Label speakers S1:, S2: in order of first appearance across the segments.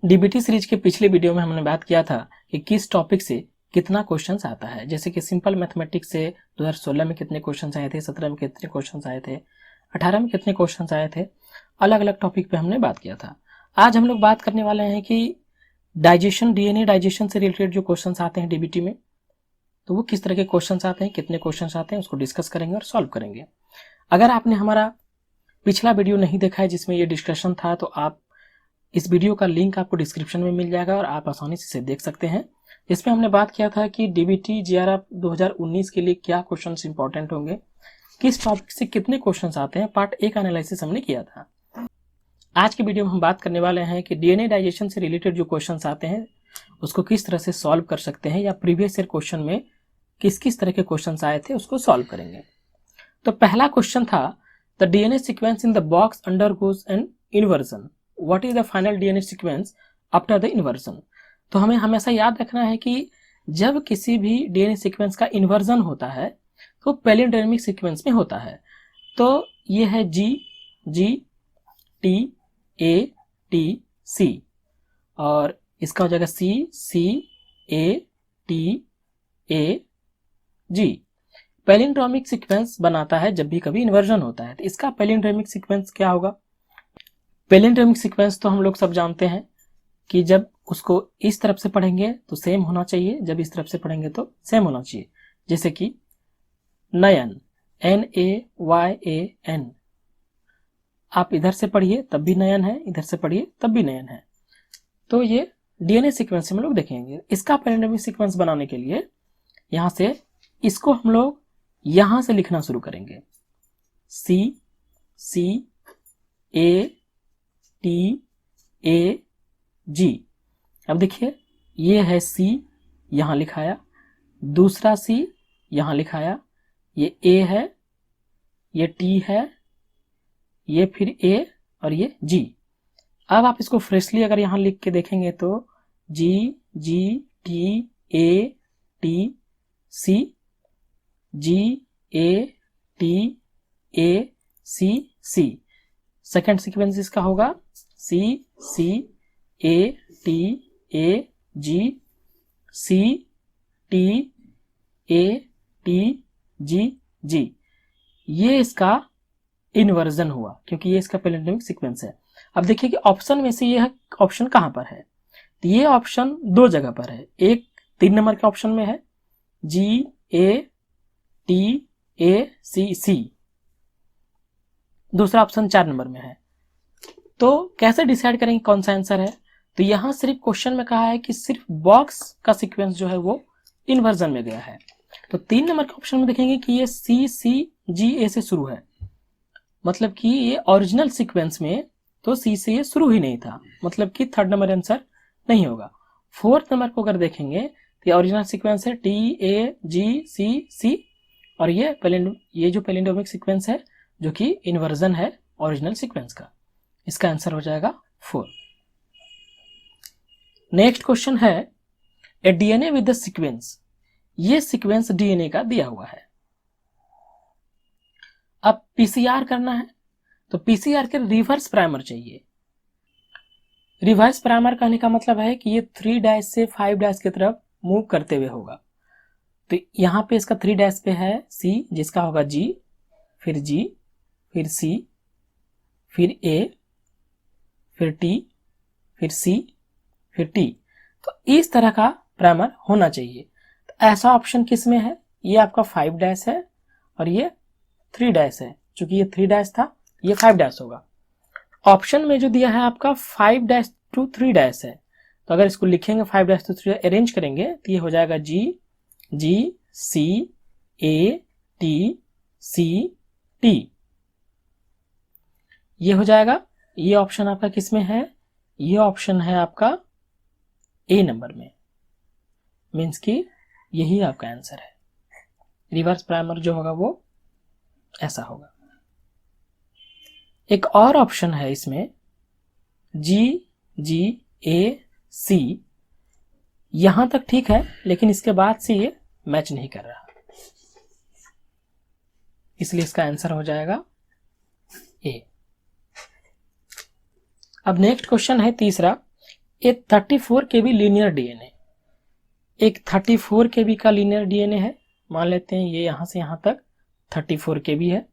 S1: DBT series के पिछले video में हमने बात किया था कि किस टॉपिक से कितना क्वेश्चंस आता है। जैसे कि सिंपल मैथमेटिक्स से 2016 में कितने क्वेश्चंस आए थे, 17 में कितने क्वेश्चंस आए थे, 18 में कितने क्वेश्चंस आए थे। अलग अलग टॉपिक पे हमने बात किया था। आज हम लोग बात करने वाले हैं कि डाइजेशन, डीएनए डाइजेशन से रिलेटेड जो क्वेश्चंस आते हैं डीबीटी में, तो वो किस तरह के क्वेश्चंस आते हैं, कितने क्वेश्चंस आते हैं, उसको डिस्कस करेंगे और सॉल्व करेंगे। अगर आपने हमारा पिछला वीडियो नहीं देखा है जिसमें ये डिस्कशन था, तो आप इस वीडियो का लिंक आपको डिस्क्रिप्शन में मिल जाएगा और आप आसानी से इसे देख सकते हैं। इसमें हमने बात किया था कि डीबीटी जेआरएफ 2019 के लिए क्या क्वेश्चंस इंपॉर्टेंट होंगे, किस टॉपिक से कितने क्वेश्चंस आते हैं। पार्ट ए का एनालिसिस हमने किया था। आज के वीडियो में हम बात करने वाले हैं कि डीएनए डाइजेशन से रिलेटेड जो क्वेश्चंस आते हैं उसको किस तरह से सॉल्व कर सकते हैं, या प्रीवियस ईयर क्वेश्चन में किस किस तरह के क्वेश्चंस आए थे उसको सॉल्व करेंगे। तो पहला क्वेश्चन था, the DNA sequence in the box undergoes an inversion, what is the final DNA sequence after the inversion. तो हमें हमेशा याद रखना है कि जब किसी भी डीएनए सीक्वेंस का इन्वर्जन होता है तो पैलिंड्रोमिक सीक्वेंस में होता है। तो ये है जी जी टी ए टी सी, और इसका हो जाएगा C C A T A G. Palindromic sequence बनाता है जब भी कभी इन्वर्जन होता है। तो इसका पैलिंड्रोमिक सीक्वेंस क्या होगा। पैलिंड्रोमिक सीक्वेंस तो हम लोग सब जानते हैं कि जब उसको इस तरफ से पढ़ेंगे तो सेम होना चाहिए, जब इस तरफ से पढ़ेंगे तो सेम होना चाहिए। जैसे कि नयन, NAYAN, आप इधर से पढ़िए तब भी नयन है, इधर से पढ़िए तब भी नयन है। तो ये डीएनए सीक्वेंस हम लोग देखेंगे। इसका पैलिंड्रोमिक सीक्वेंस बनाने के लिए यहां से इसको हम लोग यहां से लिखना शुरू करेंगे, सी सी ए टी ए जी। अब देखिए ये है सी, यहां लिखाया, दूसरा सी यहां लिखाया, ये ए है, ये टी है, ये फिर ए और ये जी। अब आप इसको फ्रेशली अगर यहां लिख के देखेंगे तो G G T A T C, G A T A C C. Second sequence इसका होगा C C A T A G, C T A T G G. ये इसका इन्वर्जन हुआ क्योंकि ये इसका पैलिंड्रोमिक सीक्वेंस है। अब देखिए कि ऑप्शन में से ये ऑप्शन कहां पर है। तो ये ऑप्शन दो जगह पर है। एक 3 नंबर के ऑप्शन में है जी ए टी ए सी सी, दूसरा ऑप्शन 4 नंबर में है। तो कैसे डिसाइड करेंगे कौन सा आंसर है। तो यहां सिर्फ क्वेश्चन में कहा है कि सिर्फ बॉक्स का सीक्वेंस जो है वो इन्वर्जन में गया है। तो 3 नंबर के ऑप्शन में देखेंगे कि ये सी सी जी ए से शुरू है, मतलब कि ये ओरिजिनल सीक्वेंस में तो सी से ये शुरू ही नहीं था, मतलब कि 3rd नंबर आंसर नहीं होगा। 4th नंबर को अगर देखेंगे तो ये ओरिजिनल सीक्वेंस है टी ए जी सी सी, और ये जो पैलिंड्रोमिक सीक्वेंस है जो कि इन्वर्जन है ओरिजिनल सीक्वेंस का, इसका आंसर हो जाएगा 4। नेक्स्ट क्वेश्चन है, a DNA with the sequence, ये सीक्वेंस डीएनए का दिया हुआ है। अब पीसीआर करना है तो पीसीआर के रिवर्स प्राइमर चाहिए। रिवर्स प्राइमर कहने का मतलब है कि ये 3 डैश से 5 डैश की तरफ मूव करते हुए होगा। तो यहां पे इसका 3 डैश पे है सी, जिसका होगा जी, फिर जी, फिर सी, फिर ए, फिर टी, फिर सी, फिर टी। तो इस तरह का प्राइमर होना चाहिए। तो ऐसा ऑप्शन किस में है, ये आपका 5 डैश है और ये 3 डैश है। चूंकि ये 3 डैश था, ये 5 डैश होगा। ऑप्शन में जो दिया है आपका 5 डैश टू 3 डैश है। तो अगर इसको लिखेंगे 5 डैश टू 3 अरेंज करेंगे तो ये हो जाएगा जी जी सी ए टी सी टी, ये हो जाएगा। ये ऑप्शन आपका किस में है, ये ऑप्शन है आपका ए नंबर में, मीन्स कि यही आपका आंसर है। रिवर्स प्राइमर जो होगा वो ऐसा होगा। एक और ऑप्शन है इसमें जी जी ए सी, यहां तक ठीक है लेकिन इसके बाद से ये मैच नहीं कर रहा, इसलिए इसका आंसर हो जाएगा ए। अब नेक्स्ट क्वेश्चन है तीसरा, एक 34 KB लीनियर डीएनए, एक 34 KB का लीनियर डीएनए है, मान लेते हैं ये यहां से यहां तक 34 KB है।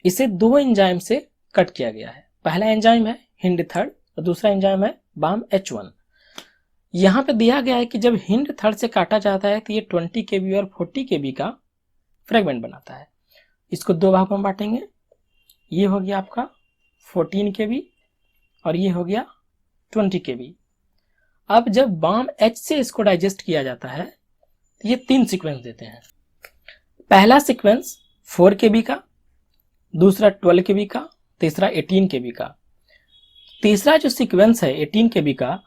S1: इसे दो एंजाइम से कट किया गया है। पहला एंजाइम है हिंड थर्ड और दूसरा एंजाइम है BAM-H1। यहां पे दिया गया है कि जब हिंड थर्ड से काटा जाता है तो ये 20 KB और 40 KB का फ्रेगमेंट बनाता है। इसको दो भागों में बांटेंगे, ये हो गया आपका 14 KB और ये हो गया 20 KB। अब जब BAM-H से इसको डाइजेस्ट किया जाता है तो ये 3 सीक्वेंस देते हैं। पहला सीक्वेंस 4 KB का, दूसरा 12 KB का, तीसरा 18 KB का। तीसरा जो सीक्वेंस है 18 KB का,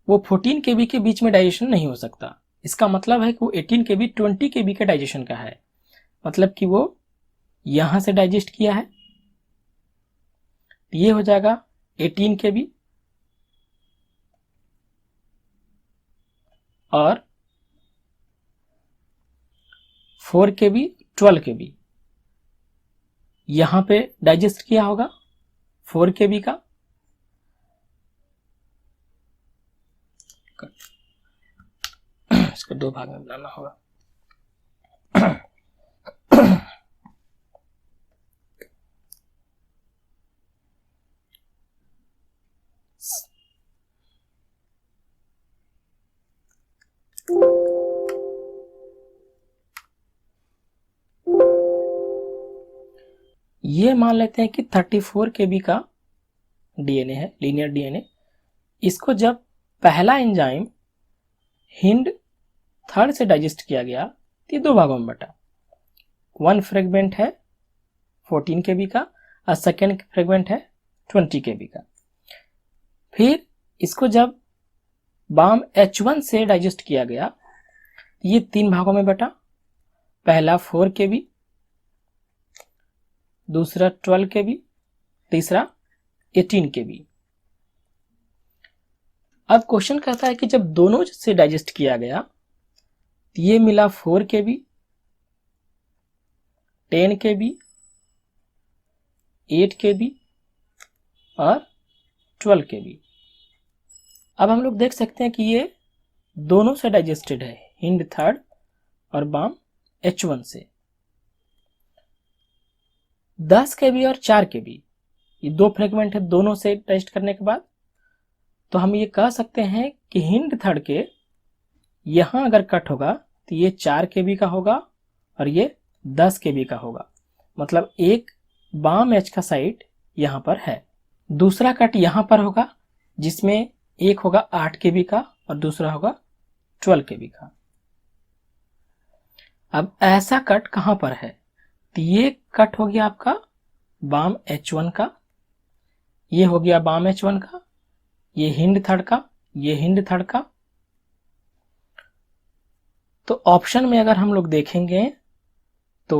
S1: वो 14 KB के बीच में डाइजेशन नहीं हो सकता। इसका मतलब है कि वो 18 KB 20 KB के डाइजेशन का है, मतलब कि वो यहां से डाइजेस्ट किया है, ये हो जाएगा 18 KB और 4 KB 12 KB यहां पे डाइजेस्ट किया होगा 4 KB का, इसको दो भाग में बनाना होगा। ये मान लेते हैं कि 34 KB का डीएनए है, लीनियर डीएनए। इसको जब पहला एंजाइम हिंड थर्ड से डाइजेस्ट किया गया तो ये दो भागों में बटा। वन फ्रेगमेंट है 14 KB का और सेकेंड फ्रेगमेंट है 20 KB का। फिर इसको जब BAM-H1 से डाइजेस्ट किया गया तो ये 3 भागों में बटा। पहला 4 KB, दूसरा 12 KB, तीसरा 18 KB। अब क्वेश्चन कहता है कि जब दोनों से डाइजेस्ट किया गया तो ये मिला 4 KB, 10 KB, 8 KB और 12 KB। अब हम लोग देख सकते हैं कि ये दोनों से डाइजेस्टेड है, हिंड थर्ड और BAM-H1 से। 10 KB और 4 KB ये दो फ्रेगमेंट है दोनों से टेस्ट करने के बाद। तो हम ये कह सकते हैं कि हिंड थर्ड के यहां अगर कट होगा तो ये 4 KB का होगा और ये 10 KB का होगा, मतलब एक BAM-H का साइट यहां पर है। दूसरा कट यहां पर होगा जिसमें एक होगा 8 KB का और दूसरा होगा 12 KB का। अब ऐसा कट कहां पर है, तो ये कट हो गया आपका BAM-H1 का, ये हो गया BAM-H1 का, ये हिंड थर्ड का, ये हिंड थर्ड का। तो ऑप्शन में अगर हम लोग देखेंगे तो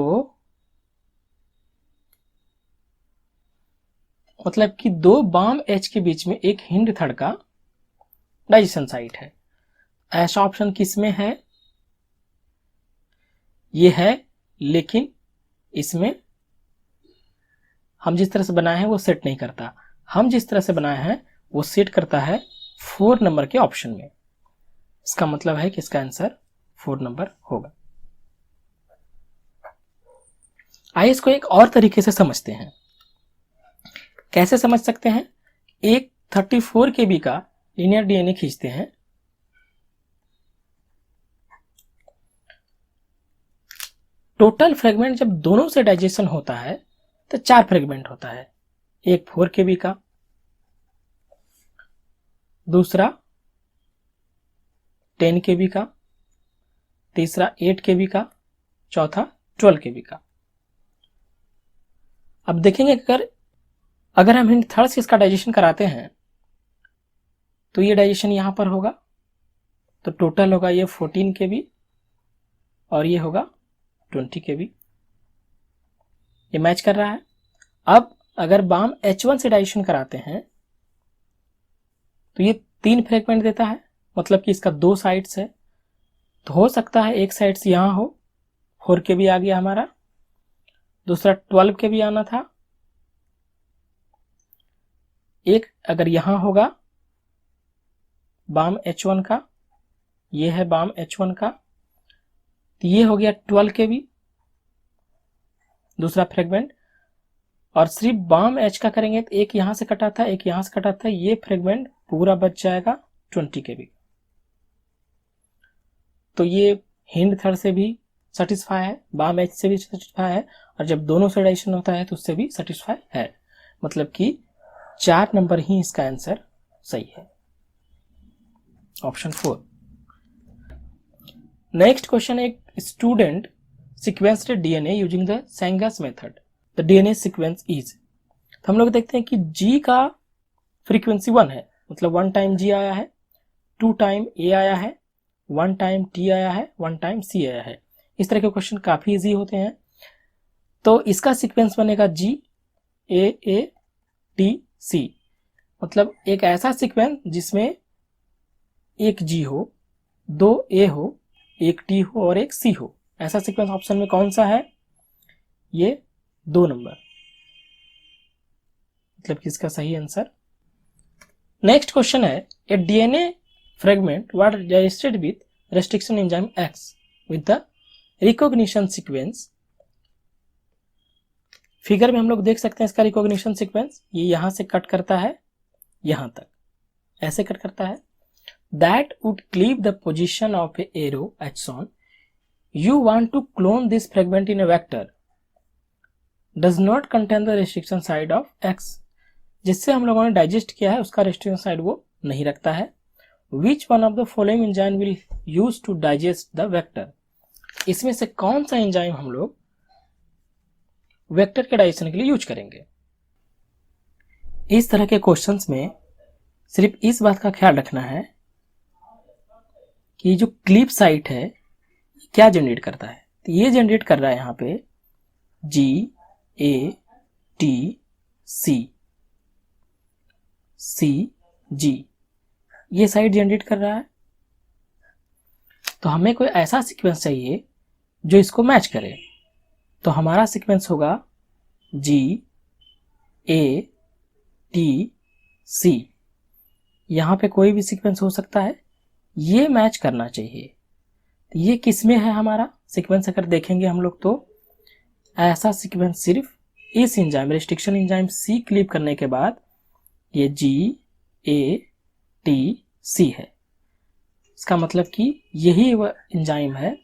S1: मतलब कि दो BAM-H के बीच में एक हिंड थर्ड का डाइजेशन साइट है। ऐसा ऑप्शन किसमें है, ये है, लेकिन इसमें हम जिस तरह से बनाए हैं वो सेट नहीं करता। हम जिस तरह से बनाए हैं वो सेट करता है 4 नंबर के ऑप्शन में। इसका मतलब है कि इसका आंसर 4 नंबर होगा। आइए इसको एक और तरीके से समझते हैं। कैसे समझ सकते हैं, एक 34 KB का लीनियर डीएनए खींचते हैं। टोटल फ्रेगमेंट जब दोनों से डाइजेशन होता है तो 4 फ्रेगमेंट होता है। एक 4 KB का, दूसरा 10 KB का, तीसरा 8 KB का, चौथा 12 KB का। अब देखेंगे अगर हम हिंड थर्ड से इसका डाइजेशन कराते हैं तो ये डाइजेशन यहां पर होगा, तो टोटल होगा ये 14 KB और ये होगा 20 KB। ये मैच कर रहा है। अब अगर BAM-H1 से डाइजेशन कराते हैं तो ये 3 फ्रेगमेंट देता है, मतलब कि इसका 2 साइड्स है। तो हो सकता है एक साइड से यहां हो, 4 KB आ गया हमारा, दूसरा 12 KB आना था, एक अगर यहाँ होगा बाम H1 का, ये है बाम H1 का, तो ये हो गया 12 kb दूसरा फ्रेगमेंट। और सिर्फ बाम H का करेंगे तो एक यहाँ से कटा था, एक यहाँ से कटा था, ये फ्रेगमेंट पूरा बच जाएगा 20 kb। तो ये हिंड थर्ड से भी सेटिस्फाई है, बाम H से भी सेटिस्फाई है, और जब दोनों से एडिशन होता है तो उससे भी सेटिस्फाई है। मतलब कि 4 नंबर ही इसका आंसर सही है, ऑप्शन 4। नेक्स्ट क्वेश्चन, एक student sequenced DNA using the Sanger's method, the DNA sequence is. तो हम लोग देखते हैं कि जी का फ्रीक्वेंसी 1 है, मतलब 1 टाइम जी आया है, 2 टाइम ए आया है, 1 टाइम टी आया है, 1 टाइम सी आया है। इस तरह के क्वेश्चन काफी इजी होते हैं। तो इसका सीक्वेंस बनेगा जी ए टी सी, मतलब एक ऐसा सीक्वेंस जिसमें एक जी हो, 2 ए हो, एक टी हो और एक सी हो। ऐसा सीक्वेंस ऑप्शन में कौन सा है? ये 2 नंबर, मतलब कि इसका सही आंसर। नेक्स्ट क्वेश्चन है, a DNA fragment was digested with restriction enzyme X with the recognition sequence. Figure में हम लोग देख सकते हैं इसका रिकॉग्निशन सीक्वेंस, ये यहां से कट करता है यहां तक, ऐसे कट करता है। That would cleave the position of a arrow as shown. You want to clone this fragment in a vector. Does not contain the restriction side of x. जिससे हम लोगों ने डाइजेस्ट किया है उसका रेस्ट्रिक्शन साइड वो नहीं रखता है। Which one of the following enzyme will use to digest the vector? इसमें से कौन सा एंजाइम हम लोग वेक्टर के डाइजेशन के लिए यूज करेंगे? इस तरह के क्वेश्चंस में सिर्फ इस बात का ख्याल रखना है कि जो क्लिप साइट है क्या जनरेट करता है। तो ये जनरेट कर रहा है यहाँ पे जी ए टी सी, सी जी, ये साइट जनरेट कर रहा है। तो हमें कोई ऐसा सीक्वेंस चाहिए जो इसको मैच करे। तो हमारा सीक्वेंस होगा जी ए टी सी, यहाँ पे कोई भी सीक्वेंस हो सकता है, ये मैच करना चाहिए। तो ये किसमें है हमारा सीक्वेंस? अगर देखेंगे हम लोग तो ऐसा सीक्वेंस सिर्फ इस एंजाइम रेस्ट्रिक्शन एंजाइम सी क्लीव करने के बाद ये जी ए टी सी है। इसका मतलब कि यही वह एंजाइम है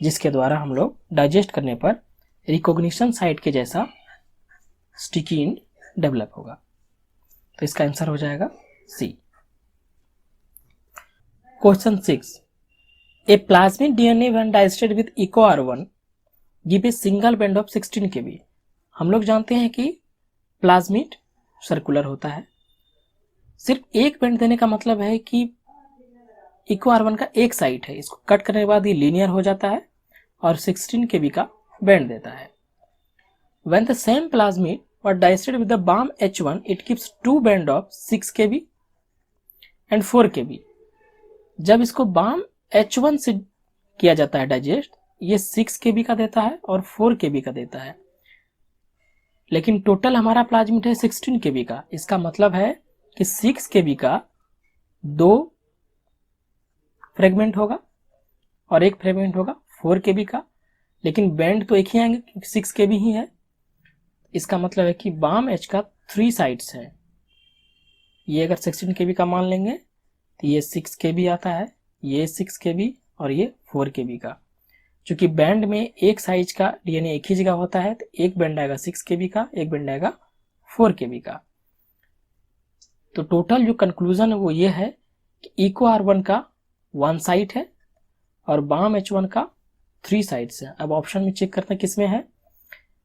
S1: जिसके द्वारा हम लोग डाइजेस्ट करने पर रिकॉग्निशन साइट के जैसा स्टिकीन डेवलप होगा। तो इसका आंसर हो जाएगा C. Question 6, a plasmid DNA when digested with eco R1 give a single band of 16 kb। हम लोग जानते हैं कि प्लाज्मिड सर्कुलर होता है, सिर्फ एक बैंड देने का मतलब है कि इको R1 का एक साइड है, इसको कट करने के बाद ये लीनियर हो जाता है और 16 kb का बैंड देता है। When the same plasmid was digested with the BAM H1, it gives 2 band of 6 kb and 4 kb। जब इसको BAM H1 से किया जाता है डाइजेस्ट, ये 6 kb का देता है और 4 kb का देता है, लेकिन टोटल हमारा प्लाज्मिड है 16 kb का। इसका मतलब है कि 6 kb का 2 फ्रेगमेंट होगा और एक फ्रेगमेंट होगा 4 kb का, लेकिन बैंड तो एक ही आएंगे क्योंकि 6 kb ही है। इसका मतलब है कि बाम H का 3 साइड्स हैं। ये अगर 16 kb का मान लेंगे तो ये 6 kb आता है, ये 6 kb और ये 4 kb का। चूंकि बैंड में एक साइज का डीएनए एक ही जगह होता है तो एक बैंड आएगा 6 kb का, एक बैंड आएगा 4 kb का। तो टोटल जो कंक्लूजन है वो ये है कि इको R1 का 1 साइड है और बाम H1 का 3 साइड्स है। अब ऑप्शन में चेक करते हैं किसमें है।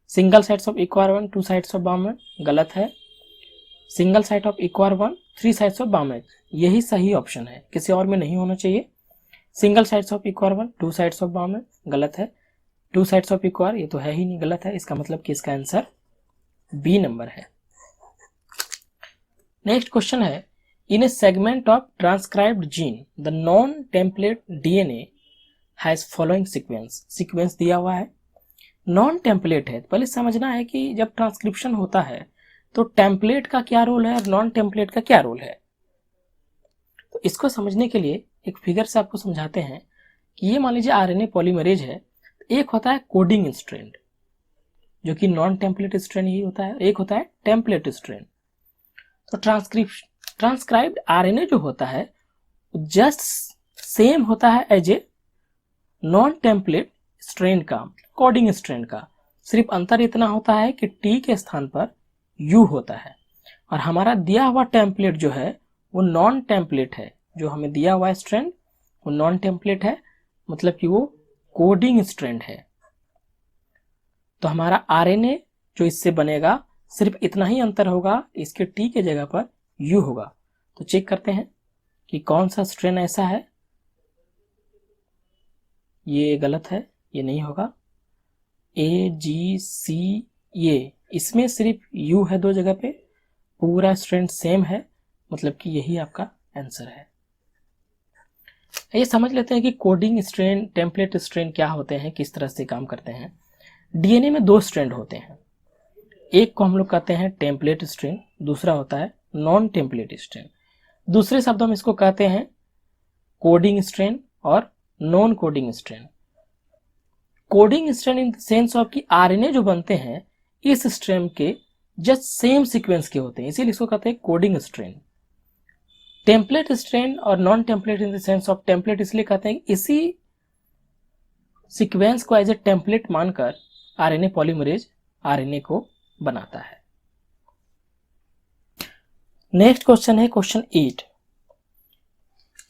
S1: Single sides of Eco R1 2 sides of Bam H, गलत है। Single side of Eco R1 3 sides of Bam H, यही सही ऑप्शन है, किसी और में नहीं होना चाहिए। Single sides of Eco R1 2 sides of Bam H, गलत है। 2 साइड्स ऑफ इको R, ये तो है ही नहीं, गलत है। इसका मतलब कि इसका आंसर बी नंबर है। नेक्स्ट क्वेश्चन है, in a segment of transcribed gene the non template DNA has following sequence. Sequence दिया हुआ है, नॉन टेम्पलेट है। पहले समझना है कि जब ट्रांसक्रिप्शन होता है तो टेम्पलेट का क्या रोल है और नॉन टेम्पलेट का क्या रोल है। तो इसको समझने के लिए एक फिगर से आपको समझाते हैं कि ये मान लीजिए आरएनए पॉलीमरेज है। एक होता है कोडिंग स्ट्रैंड जो कि नॉन टेम्पलेट स्ट्रैंड ही होता है, एक होता है टेम्पलेट स्ट्रैंड। तो ट्रांसक्राइब्ड आरएनए जो होता है जस्ट सेम होता है as a non template strand का, कोडिंग स्ट्रैंड का। सिर्फ अंतर इतना होता है कि टी के स्थान पर यू होता है और हमारा दिया हुआ टेम्पलेट जो है वो नॉन टेम्पलेट है। जो हमें दिया हुआ स्ट्रैंड वो नॉन टेम्पलेट है, मतलब कि वो कोडिंग स्ट्रैंड है। तो हमारा आरएनए जो इससे बनेगा सिर्फ इतना ही अंतर होगा, इसके टी के जगह पर यू होगा। तो चेक करते हैं कि कौन सा स्ट्रैंड ऐसा है। ये गलत है, ये नहीं होगा। ए जी सी, ये इसमें सिर्फ यू है दो जगह पे, पूरा स्ट्रैंड सेम है, मतलब कि यही आपका आंसर है। ये समझ लेते हैं कि कोडिंग स्ट्रैंड, टेम्पलेट स्ट्रैंड क्या होते हैं, किस तरह से काम करते हैं। डीएनए में दो स्ट्रैंड होते हैं, एक को हम लोग कहते हैं टेम्पलेट स्ट्रैंड, दूसरा होता है नॉन टेम्पलेट स्ट्रैंड। दूसरे शब्दों में इसको कहते हैं कोडिंग स्ट्रैंड और non coding strand. Coding strand in the sense of कि आरएनए जो बनते हैं इस स्ट्रैंड के जस्ट सेम सीक्वेंस के होते हैं, इसीलिए इसको कहते हैं कोडिंग स्ट्रैंड। टेम्पलेट स्ट्रैंड और non template in the sense of, template इसलिए कहते हैं इसी सीक्वेंस को एज ए टेम्पलेट मानकर आरएनए पॉलीमरेज आरएनए को बनाता है। नेक्स्ट क्वेश्चन है क्वेश्चन 8।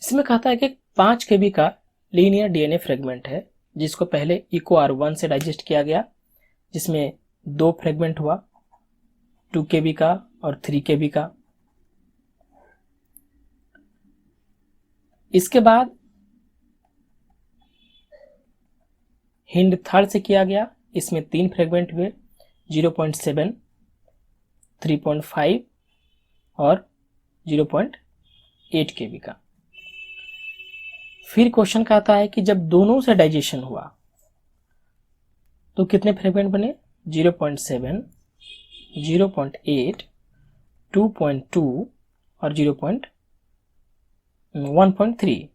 S1: इसमें कहता है कि 5 kb का लीनियर डीएनए फ्रेगमेंट है जिसको पहले EcoR1 से डाइजेस्ट किया गया, जिसमें 2 फ्रेगमेंट हुआ, 2 kb का और 3 kb का। इसके बाद हिंड थर्ड से किया गया, इसमें 3 फ्रेगमेंट हुए, 0.7, 3.5 और 0.8 kb का। फिर क्वेश्चन कहता है कि जब दोनों से डाइजेशन हुआ तो कितने फ्रेगमेंट बने, 0.7, 0.8, 2.2 और 1.3,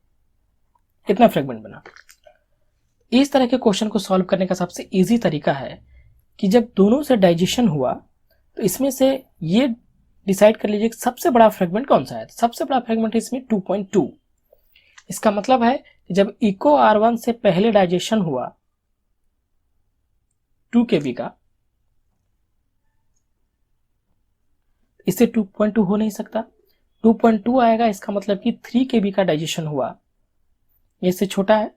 S1: इतना फ्रेगमेंट बना। इस तरह के क्वेश्चन को सॉल्व करने का सबसे इजी तरीका है कि जब दोनों से डाइजेशन हुआ तो इसमें से ये डिसाइड कर लीजिए सबसे बड़ा फ्रेगमेंट कौन सा है। सबसे बड़ा फ्रेगमेंट है इसमें 2.2। इसका मतलब है कि जब EcoR1 से पहले डाइजेशन हुआ 2 kb का, इससे 2.2 हो नहीं सकता, 2.2 आएगा, इसका मतलब कि 3 kb का डाइजेशन हुआ, इससे छोटा है।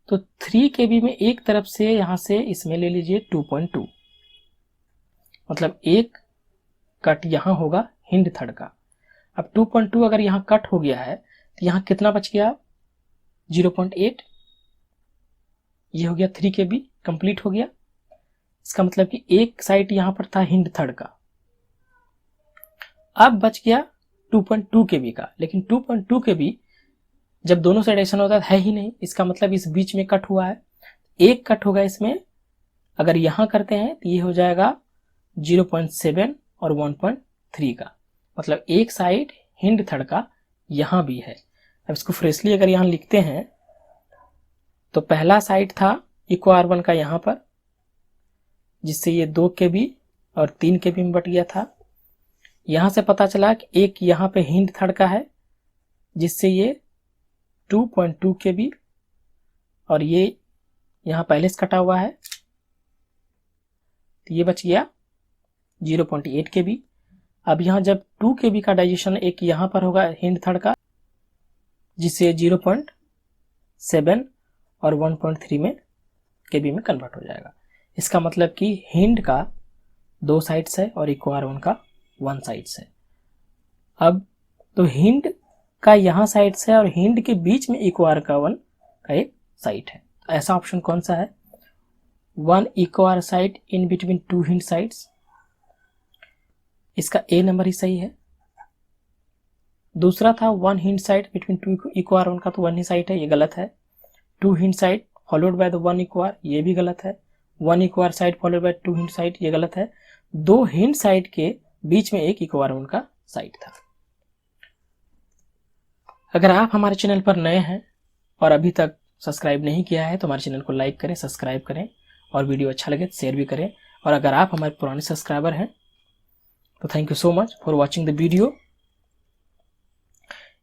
S1: तो 3 kb में एक तरफ से यहां से इसमें ले लीजिए 2.2, मतलब एक कट यहां होगा हिंड थर्ड का। अब 2.2 अगर यहां कट हो गया है तो यहां कितना बच गया, 0.8, ये हो गया 3 kb कंप्लीट हो गया। इसका मतलब कि एक साइड यहां पर था हिंड थर्ड का, अब बच गया 2.2 kb का, लेकिन 2.2 kb जब दोनों से एडिशन होता है ही नहीं, इसका मतलब इस बीच में कट हुआ है, एक कट होगा इसमें। अगर यहां करते हैं तो ये हो जाएगा 0.7 और 1.3 का, मतलब एक साइड हिंड थर्ड का यहां भी है। अब इसको फ्रेशली अगर यहां लिखते हैं तो पहला साइड था EcoR1 का यहां पर, जिससे ये 2 kb और 3 kb में बट गया था। यहां से पता चला कि एक यहां पे हिंड थर्ड का है, जिससे ये 2.2 kb और ये यहां पहले से कटा हुआ है, तो ये बच गया 0.8 kb। अब यहां जब 2 kb का डाइजेशन एक यहां पर होगा हिंड थर्ड का, जिससे 0.7 और 1.3 में kb में कन्वर्ट हो जाएगा। इसका मतलब कि हिंड का 2 साइड्स है और EcoR1 का 1 साइड्स है। अब तो हिंड का यहाँ साइड्स है और हिंड के बीच में EcoR1 का एक साइड है। ऐसा ऑप्शन कौन सा है, 1 EcoR side in between 2 hind sides, इसका ए नंबर ही सही है। दूसरा था 1 हिंड साइड बिटवीन 2 EcoR1 का, तो 1 ही साइड है, ये गलत है। 2 hind side followed by the 1 EcoR, ये भी गलत है। 1 EcoR side followed by 2 hind side, ये गलत है। 2 हिंड साइड के बीच में एक इक्वारमेंट का साइट था। अगर आप हमारे चैनल पर नए हैं और अभी तक सब्सक्राइब नहीं किया है तो हमारे चैनल को लाइक करें, सब्सक्राइब करें और वीडियो अच्छा लगे तो शेयर भी करें। और अगर आप हमारे पुराने सब्सक्राइबर हैं तो thank you so much for watching the video.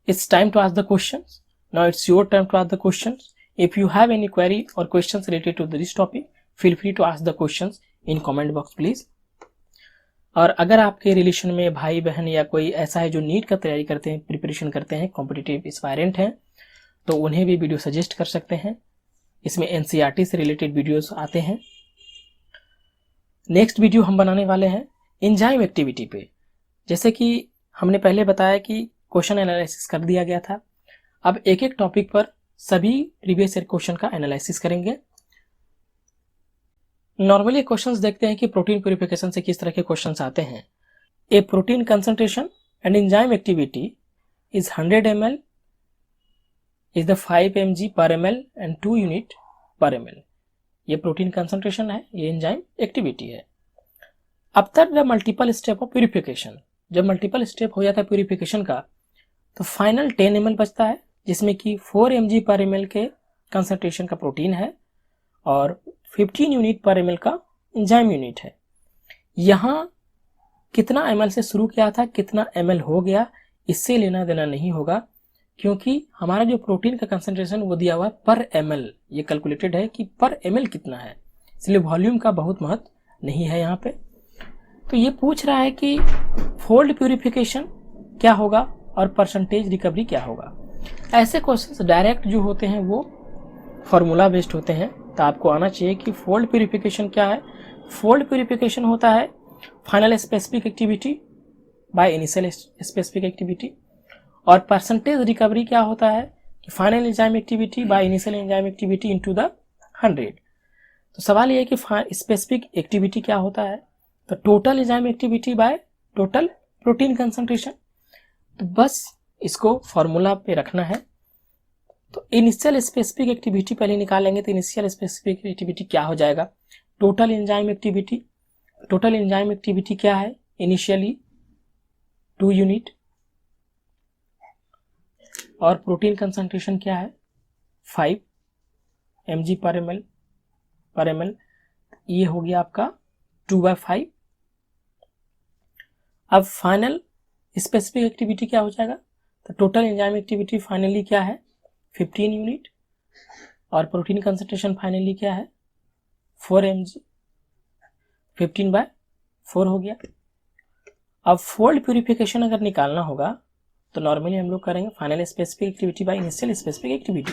S1: It's time to ask the questions. Now it's your time to ask the questions. If you have any query or questions related to this topic, feel free to ask the questions in comment box please. और अगर आपके relation में भाई बहन या कोई ऐसा है जो नीट का तैयारी करते हैं, प्रिपरेशन करते हैं, कॉम्पिटिटिव एस्पायरेंट हैं, तो उन्हें भी वीडियो सजेस्ट कर सकते हैं। इसमें एनसीईआरटी से रिलेटेड वीडियोस आते हैं। नेक्स्ट वीडियो हम बनाने वाले हैं एंजाइम एक्टिविटी पे। जैसे कि हमने पहले बताया कि क्वेश्चन एनालिसिस कर दिया गया था, अब एक एक टॉपिक पर सभी प्रीवियस ईयर क्वेश्चन का एनालिसिस करेंगे। नॉर्मली क्वेश्चंस देखते हैं कि प्रोटीन प्यूरिफिकेशन से किस तरह के क्वेश्चंस आते हैं। A protein concentration and enzyme activity is 100 ml is the 5 mg per ml and 2 unit per ml। ये प्रोटीन कंसंट्रेशन है, ये एंजाइम एक्टिविटी है। अब तक the multiple step of purification, जब मल्टीपल स्टेप हो जाता है प्यूरिफिकेशन का तो फाइनल 10 ml बचता है, जिसमें कि 4 mg पर ml के कंसंट्रेशन का प्रोटीन है और 15 यूनिट पर ml का एंजाइम यूनिट है। यहाँ कितना ml से शुरू किया था, कितना ml हो गया, इससे लेना देना नहीं होगा, क्योंकि हमारा जो प्रोटीन का कंसंट्रेशन वो दिया हुआ पर ml, ये कैलकुलेटेड है कि पर ml कितना है, इसलिए वॉल्यूम का बहुत महत्व नहीं है यहाँ पे। तो ये पूछ रहा है कि फोल्ड प्यूरिफिकेशन क्या होगा और परसेंटेज रिकवरी क्या होगा। ऐसे क्वेश्चंस डायरेक्ट जो होते हैं वो फॉर्मूला बेस्ड होते हैं, तो आपको आना चाहिए कि फोल्ड प्यूरिफिकेशन क्या है। फोल्ड प्यूरिफिकेशन होता है final specific activity by initial specific activity, और परसेंटेज रिकवरी क्या होता है कि final enzyme activity by initial enzyme activity into the 100। तो सवाल ये है कि स्पेसिफिक एक्टिविटी क्या होता है, तो total enzyme activity by total protein concentration. तो बस इसको फॉर्मूला पे रखना है। तो इनिशियल स्पेसिफिक एक्टिविटी पहले निकालेंगे, तो इनिशियल स्पेसिफिक एक्टिविटी क्या हो जाएगा, total enzyme activity. Total enzyme activity क्या है, इनिशियली 2 यूनिट, और प्रोटीन कंसंट्रेशन क्या है 5 mg पर ml, ये हो गया आपका 2/5। अब फाइनल स्पेसिफिक एक्टिविटी क्या हो जाएगा, तो टोटल एंजाइम एक्टिविटी फाइनली क्या है 15 यूनिट, और प्रोटीन कंसंट्रेशन फाइनली क्या है 4 mg, 15/4 हो गया। अब फोल्ड प्यूरिफिकेशन अगर निकालना होगा तो नॉर्मली हम लोग करेंगे final specific activity by initial specific activity.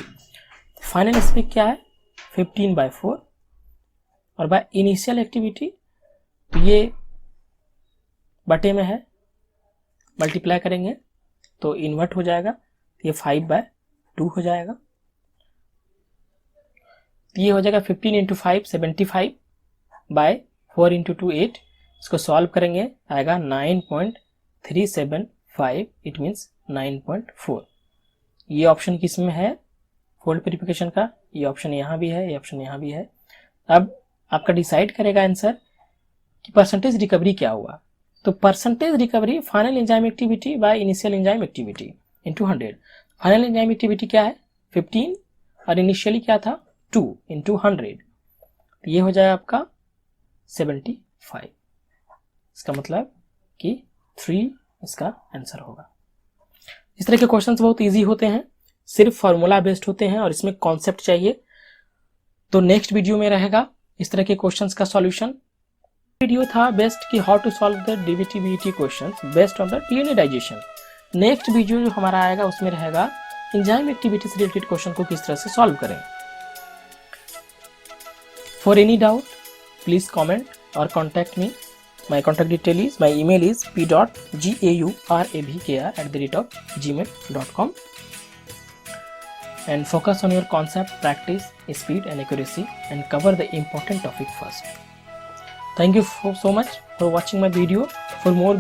S1: Final specific क्या है 15/4, और बाय इनिशियल एक्टिविटी तो ये बटे में है, मल्टीप्लाई करेंगे तो इन्वर्ट हो जाएगा, ये 5/2 हो जाएगा। ये हो जाएगा 15 × 5 75 बाय 4 × 2 8। इसको सॉल्व करेंगे आएगा 9.375, इट मीन्स 9.4। ये ऑप्शन किस में है फोल्ड प्यूरिफिकेशन का, ये ऑप्शन यहाँ भी है, ये ऑप्शन यहाँ भी है। अब आपका डिसाइड करेगा आंसर कि परसेंटेज रिकवरी क्या हुआ। तो percentage recovery final enzyme activity by initial enzyme activity into 100। Final enzyme activity क्या है 15 और इनिशियली क्या था 2 × 100, तो ये हो जाएगा आपका 75। इसका मतलब कि 3 इसका आंसर होगा। इस तरह के क्वेश्चंस बहुत इजी होते हैं, सिर्फ फार्मूला बेस्ड होते हैं और इसमें कॉन्सेप्ट चाहिए। तो नेक्स्ट वीडियो में रहेगा इस तरह के क्वेश्चंस का सॉल्यूशन। वीडियो था बेस्ट कि how to solve the DBT BET questions based on the DNA digestion. Next video जो हमारा आएगा उसमें रहेगा एंजाइम एक्टिविटी से रिलेटेड क्वेश्चन को किस तरह से सॉल्व करें। For any doubt please comment और contact me. My contact detail is, my email is p.gaurabkr@gmail.com, and focus on your concept, practice, speed and accuracy, and cover the important topic first. Thank you so much for watching my video. For more